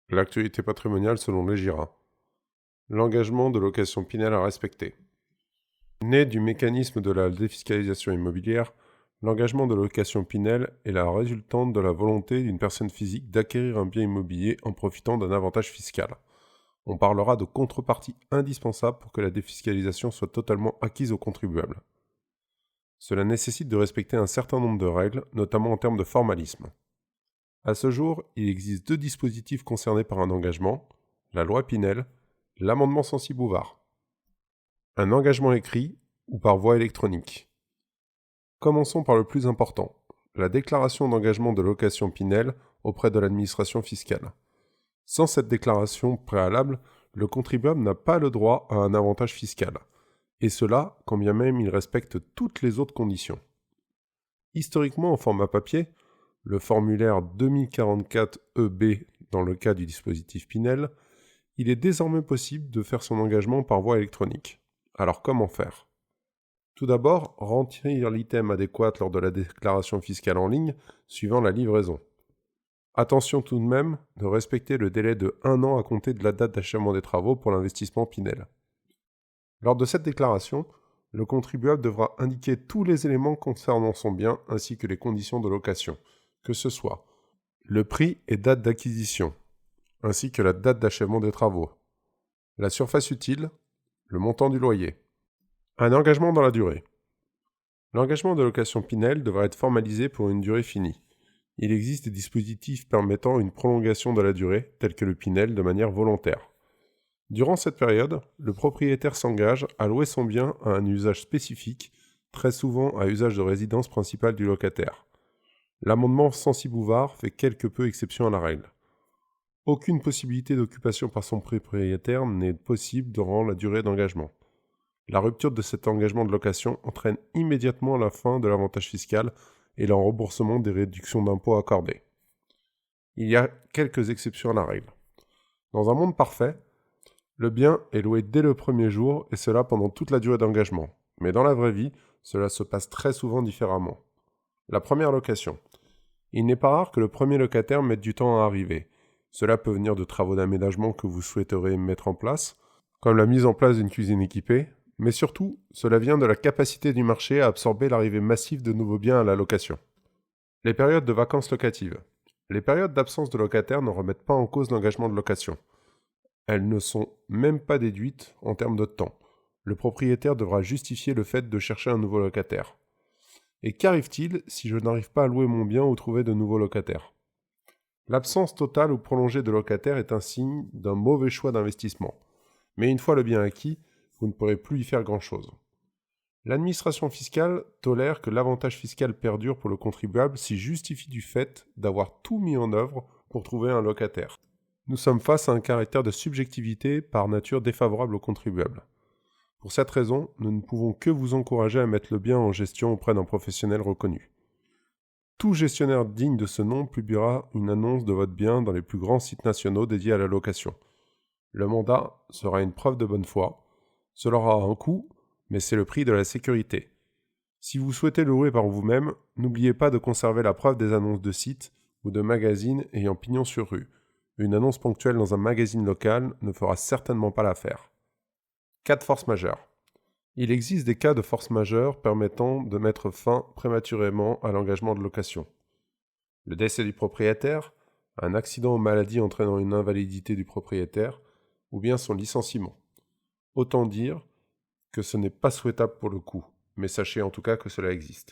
L'actualité patrimoniale selon les GIRA. L'engagement de location Pinel à respecter. Né du mécanisme de la défiscalisation immobilière, l'engagement de location Pinel est la résultante de la volonté d'une personne physique d'acquérir un bien immobilier en profitant d'un avantage fiscal. On parlera de contrepartie indispensable pour que la défiscalisation soit totalement acquise aux contribuables. Cela nécessite de respecter un certain nombre de règles, notamment en termes de formalisme. À ce jour, il existe deux dispositifs concernés par un engagement, la loi Pinel, l'amendement Censi-Bouvard. Un engagement écrit ou par voie électronique. Commençons par le plus important, la déclaration d'engagement de location Pinel auprès de l'administration fiscale. Sans cette déclaration préalable, le contribuable n'a pas le droit à un avantage fiscal, et cela quand bien même il respecte toutes les autres conditions. Historiquement en format papier, le formulaire 2044-EB dans le cas du dispositif Pinel, il est désormais possible de faire son engagement par voie électronique. Alors comment faire? Tout d'abord, remplir l'item adéquat lors de la déclaration fiscale en ligne, suivant la livraison. Attention tout de même de respecter le délai de 1 an à compter de la date d'achèvement des travaux pour l'investissement Pinel. Lors de cette déclaration, le contribuable devra indiquer tous les éléments concernant son bien ainsi que les conditions de location, que ce soit le prix et date d'acquisition, ainsi que la date d'achèvement des travaux, la surface utile, le montant du loyer. Un engagement dans la durée. L'engagement de location Pinel devra être formalisé pour une durée finie. Il existe des dispositifs permettant une prolongation de la durée, tels que le Pinel, de manière volontaire. Durant cette période, le propriétaire s'engage à louer son bien à un usage spécifique, très souvent à usage de résidence principale du locataire. L'amendement Censi-Bouvard fait quelque peu exception à la règle. Aucune possibilité d'occupation par son propriétaire n'est possible durant la durée d'engagement. La rupture de cet engagement de location entraîne immédiatement la fin de l'avantage fiscal et le remboursement des réductions d'impôts accordées. Il y a quelques exceptions à la règle. Dans un monde parfait, le bien est loué dès le premier jour et cela pendant toute la durée d'engagement. Mais dans la vraie vie, cela se passe très souvent différemment. La première location. Il n'est pas rare que le premier locataire mette du temps à arriver. Cela peut venir de travaux d'aménagement que vous souhaiteriez mettre en place, comme la mise en place d'une cuisine équipée, mais surtout, cela vient de la capacité du marché à absorber l'arrivée massive de nouveaux biens à la location. Les périodes de vacances locatives. Les périodes d'absence de locataire ne remettent pas en cause l'engagement de location. Elles ne sont même pas déduites en termes de temps. Le propriétaire devra justifier le fait de chercher un nouveau locataire. Et qu'arrive-t-il si je n'arrive pas à louer mon bien ou trouver de nouveaux locataires? L'absence totale ou prolongée de locataires est un signe d'un mauvais choix d'investissement. Mais une fois le bien acquis, vous ne pourrez plus y faire grand-chose. L'administration fiscale tolère que l'avantage fiscal perdure pour le contribuable s'il justifie du fait d'avoir tout mis en œuvre pour trouver un locataire. Nous sommes face à un caractère de subjectivité par nature défavorable au contribuable. Pour cette raison, nous ne pouvons que vous encourager à mettre le bien en gestion auprès d'un professionnel reconnu. Tout gestionnaire digne de ce nom publiera une annonce de votre bien dans les plus grands sites nationaux dédiés à la location. Le mandat sera une preuve de bonne foi. Cela aura un coût, mais c'est le prix de la sécurité. Si vous souhaitez le louer par vous-même, n'oubliez pas de conserver la preuve des annonces de sites ou de magazines ayant pignon sur rue. Une annonce ponctuelle dans un magazine local ne fera certainement pas l'affaire. Cas de force majeure. Il existe des cas de force majeure permettant de mettre fin prématurément à l'engagement de location. Le décès du propriétaire, un accident ou maladie entraînant une invalidité du propriétaire, ou bien son licenciement. Autant dire que ce n'est pas souhaitable pour le coup, mais sachez en tout cas que cela existe.